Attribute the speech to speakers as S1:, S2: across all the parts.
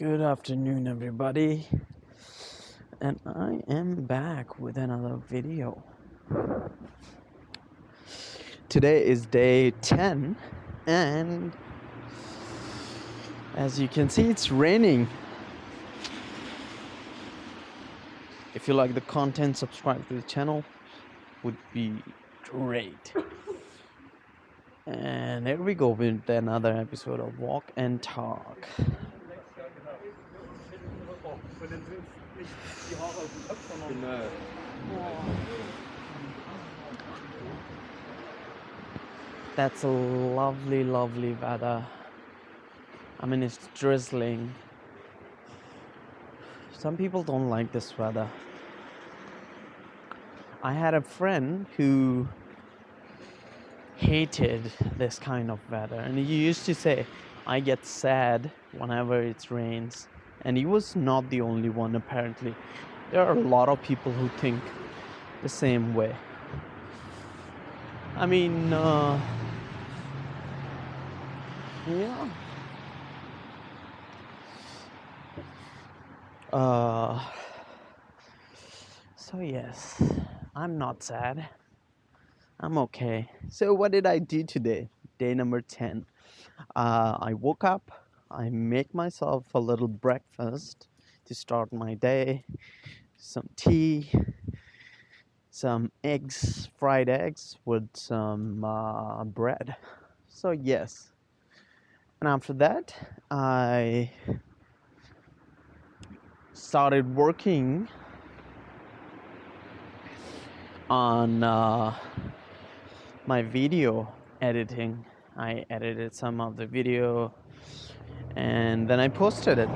S1: Good afternoon, everybody, and I am back with another video. Today is day 10, and as you can see, it's raining. If you like the content, subscribe to the channel, would be great. And here we go with another episode of Walk and Talk. That's a lovely, lovely weather. I mean, it's drizzling. Some people don't like this weather. I had a friend who hated this kind of weather, and he used to say, I get sad whenever it rains. And he was not the only one, apparently. There are a lot of people who think the same way. I mean, yeah. So yes, I'm not sad. I'm okay. So what did I do today? Day number 10. I woke up. I make myself a little breakfast to start my day. Some tea, some eggs, fried eggs with some bread. So yes. And after that, I started working on my video editing. I edited some of the video and then I posted it.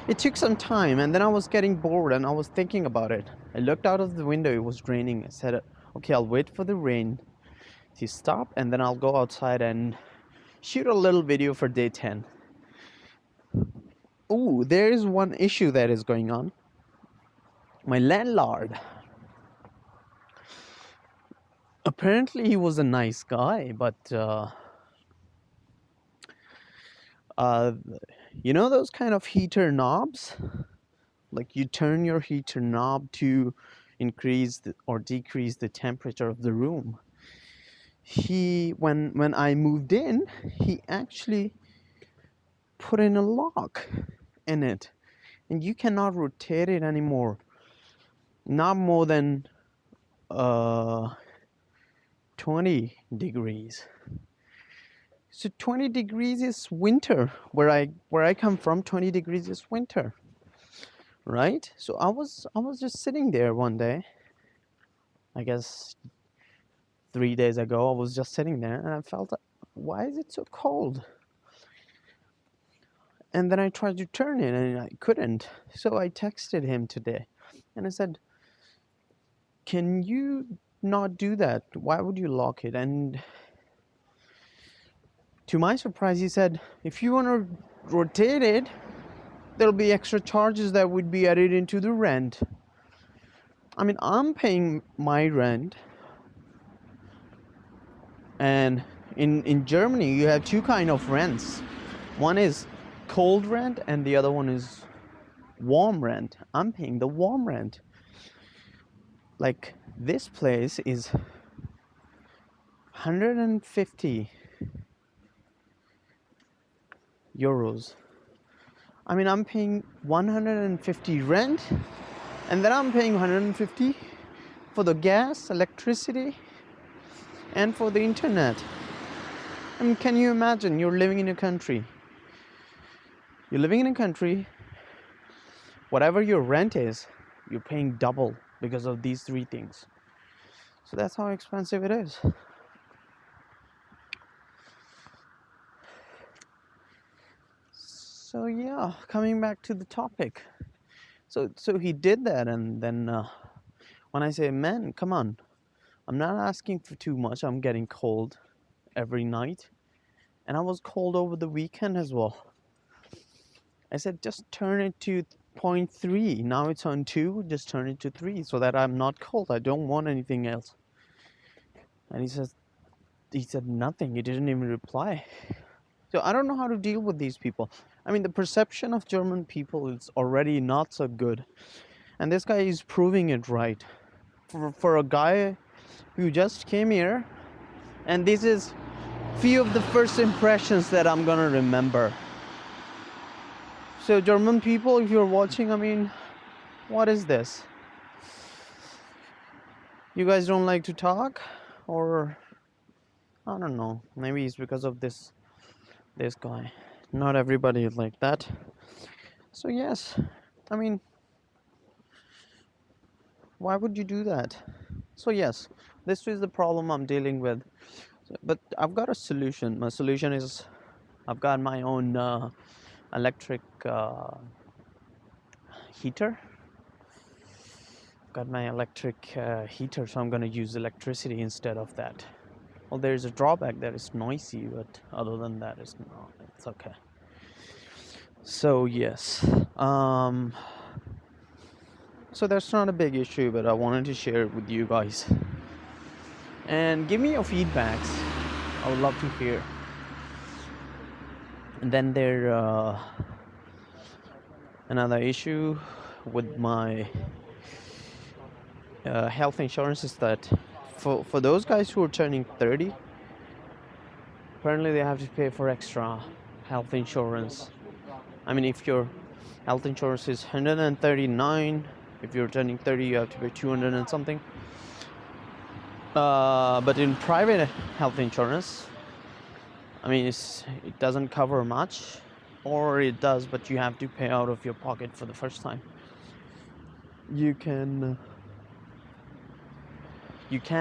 S1: It took some time, and then I was getting bored and I was thinking about it. I looked out of the window, it was raining. I said, okay, I'll wait for the rain to stop and then I'll go outside and shoot a little video for day 10. Ooh, there is one issue that is going on. My landlord, apparently he was a nice guy, but you know those kind of heater knobs? Like you turn your heater knob to increase or decrease the temperature of the room. When I moved in, he actually put in a lock in it, and you cannot rotate it anymore. Not more than 20 degrees. So 20 degrees is winter. Where I come from, 20 degrees is winter. Right? So I was just sitting there one day. I guess 3 days ago, I was just sitting there and I felt, why is it so cold? And then I tried to turn it and I couldn't. So I texted him today and I said, can you not do that? Why would you lock it? And to my surprise, he said, if you want to rotate it, there'll be extra charges that would be added into the rent. I mean, I'm paying my rent. And in Germany, you have two kind of rents. One is cold rent and the other one is warm rent. I'm paying the warm rent. Like this place is 150 euros. I mean, I'm paying 150 rent, and then I'm paying 150 for the gas, electricity, and for the internet. I mean, can you imagine? You're living in a country. You're living in a country, whatever your rent is, you're paying double because of these three things. So that's how expensive it is. So yeah, coming back to the topic. So he did that, and then when I say, man, come on, I'm not asking for too much. I'm getting cold every night, and I was cold over the weekend as well. I said, just turn it to 0.3. Now it's on 2, just turn it to 3 so that I'm not cold. I don't want anything else. And he said nothing. He didn't even reply. So I don't know how to deal with these people. I mean, the perception of German people is already not so good, and this guy is proving it right. For a guy who just came here, and this is few of the first impressions that I'm gonna remember. So German people, if you're watching, I mean, what is this? You guys don't like to talk, or I don't know. Maybe it's because of this guy. Not everybody is like that. So yes, I mean, why would you do that? So yes, this is the problem I'm dealing with. But I've got a solution. My solution is I've got my own electric heater. Got my electric heater, so I'm gonna use electricity instead of that. Well, there's a drawback that it's noisy, but other than that, it's okay. So yes, so that's not a big issue, but I wanted to share it with you guys. And give me your feedbacks. I would love to hear. And then there another issue with my health insurance is that for those guys who are turning 30, apparently they have to pay for extra health insurance. I mean, if your health insurance is 139, if you're turning 30, you have to pay 200 and something. But in private health insurance, I mean, it doesn't cover much, or it does, but you have to pay out of your pocket for the first time. You can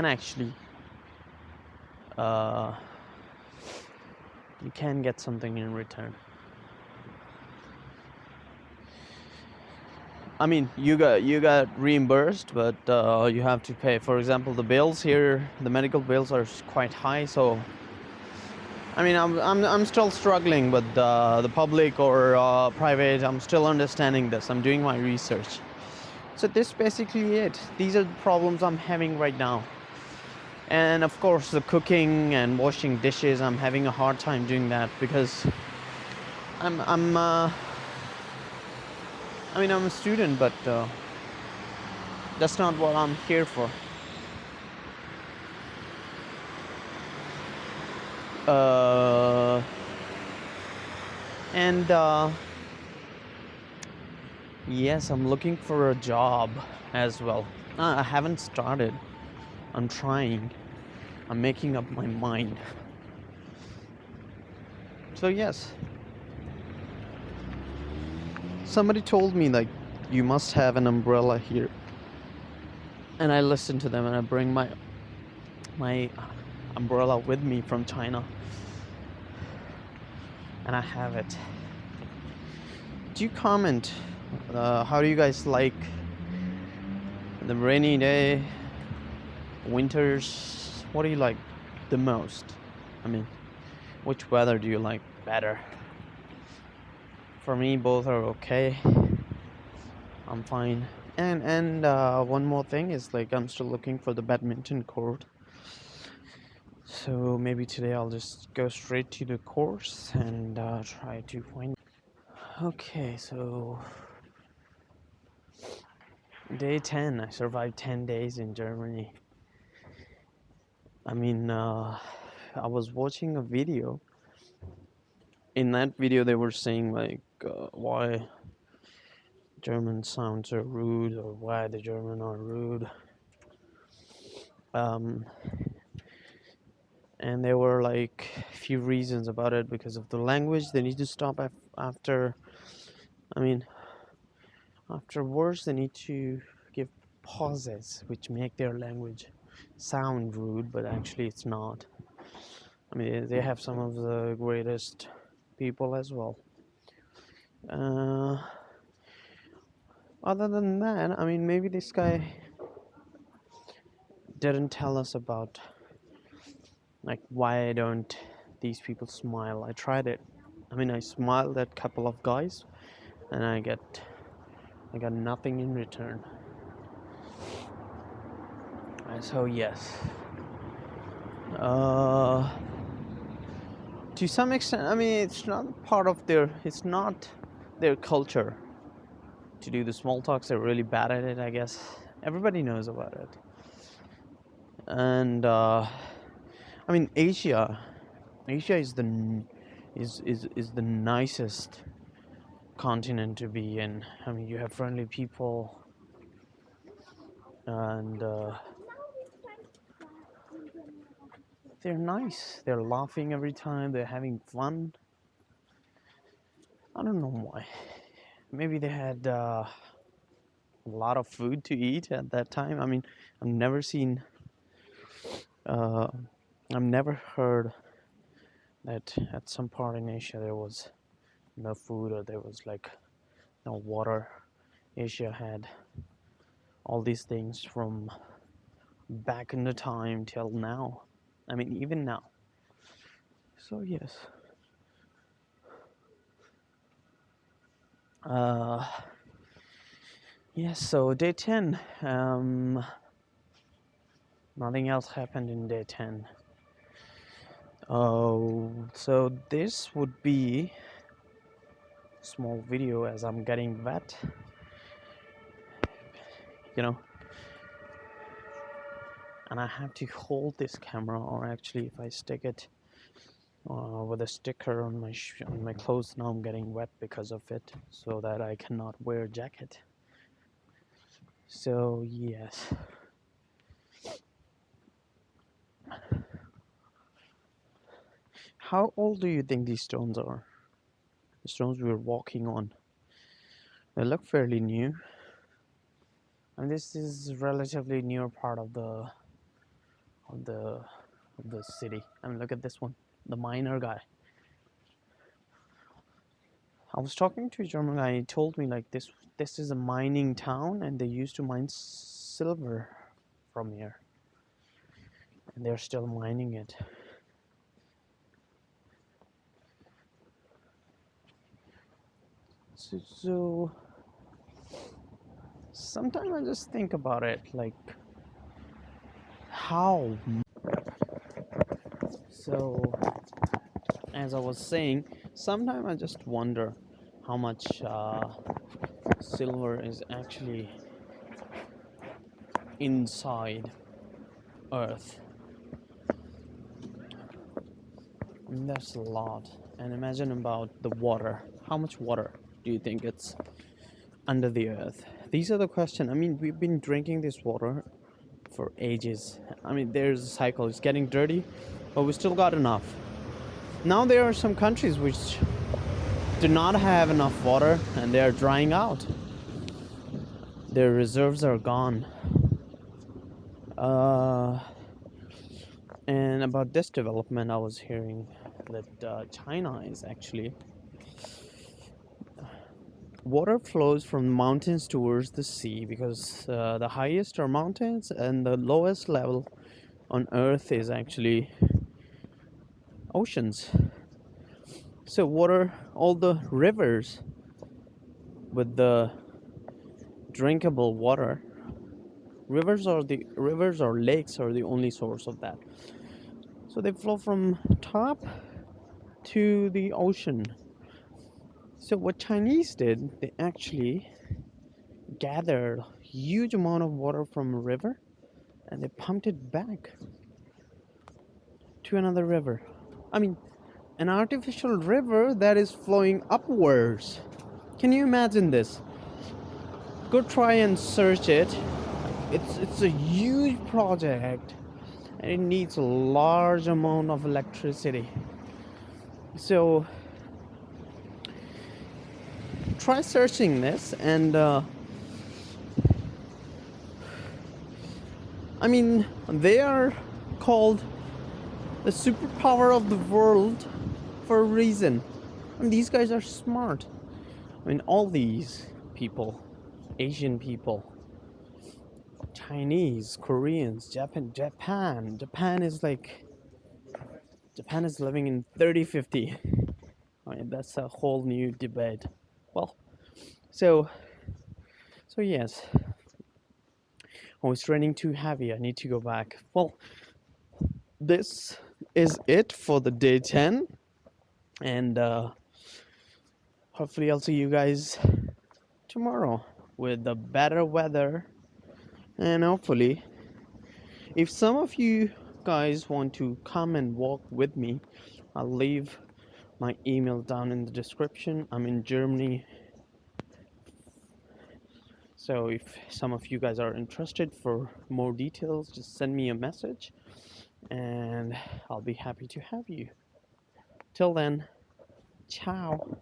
S1: actually you can get something in return. I mean, you got reimbursed, but you have to pay. For example, the bills here, the medical bills are quite high. So, I mean, I'm still struggling with the public or private. I'm still understanding this. I'm doing my research. So this is basically it. These are the problems I'm having right now. And of course, the cooking and washing dishes, I'm having a hard time doing that because I'm a student, but that's not what I'm here for. And yes, I'm looking for a job as well. I haven't started. I'm trying. I'm making up my mind. So yes. Somebody told me like you must have an umbrella here. And I listen to them and I bring my umbrella with me from China. And I have it. Do you comment? How do you guys like the rainy day, winters? What do you like the most? I mean, which weather do you like better? For me, both are okay. I'm fine. And one more thing is like I'm still looking for the badminton court. So maybe today I'll just go straight to the course and try to find. Okay, so day 10. I survived 10 days in Germany. I mean, I was watching a video. In that video, they were saying like why Germans sound so rude, or why the German are rude. And there were like a few reasons about it because of the language. They need to stop after. I mean, after words, they need to give pauses, which make their language sound rude, but actually it's not. I mean, they have some of the greatest people as well. Other than that, I mean, maybe this guy didn't tell us about like why don't these people smile. I tried it. I mean, I smiled at a couple of guys, and I got nothing in return. So yes. to some extent, I mean, it's not their culture to do the small talks. They're really bad at it, I guess. Everybody knows about it. And I mean, Asia is the nicest continent to be in. I mean, you have friendly people, and they're nice. They're laughing every time. They're having fun. I don't know why. Maybe they had a lot of food to eat at that time. I mean, I've never seen, uh, I've never heard that at some part in Asia there was no food or there was like no water. Asia had all these things from back in the time till now. I mean, even now. So yes. Yes, so day 10. Nothing else happened in day 10. Oh, so this would be a small video as I'm getting wet. You know, and I have to hold this camera, or actually if I stick it with a sticker on my clothes, now I'm getting wet because of it, so that I cannot wear a jacket. So yes. How old do you think these stones are? The stones we were walking on. They look fairly new. And this is relatively newer part of the city. I mean, look at this one, the miner guy. I was talking to a German guy. He told me like this is a mining town, and they used to mine silver from here, and they're still mining it. So sometimes I just think about it, like how. So as I was saying, sometimes I just wonder how much silver is actually inside Earth. I mean, that's a lot. And imagine about the water. How much water do you think it's under the earth? These are the questions. I mean, we've been drinking this water for ages. I mean, there's a cycle. It's getting dirty, but we still got enough. Now there are some countries which do not have enough water, and they are drying out. Their reserves are gone. And about this development, I was hearing that China is actually, water flows from mountains towards the sea, because the highest are mountains and the lowest level on earth is actually oceans. So water, all the rivers with the drinkable water, rivers or lakes are the only source of that. So they flow from top to the ocean. So what Chinese did, they actually gathered a huge amount of water from a river and they pumped it back to another river. I mean, an artificial river that is flowing upwards. Can you imagine this? Go try and search it. It's a huge project and it needs a large amount of electricity. So try searching this, and I mean, they are called the superpower of the world for a reason. I mean, these guys are smart. I mean, all these people, Asian people, Chinese, Koreans, Japan is living in 3050. I mean, that's a whole new debate. Well, so yes. Oh, it's raining too heavy. I need to go back. Well, this is it for the day 10. And hopefully, I'll see you guys tomorrow with the better weather. And hopefully, if some of you guys want to come and walk with me, I'll leave my email down in the description. I'm in Germany. So if some of you guys are interested for more details, just send me a message and I'll be happy to have you. Till then, ciao.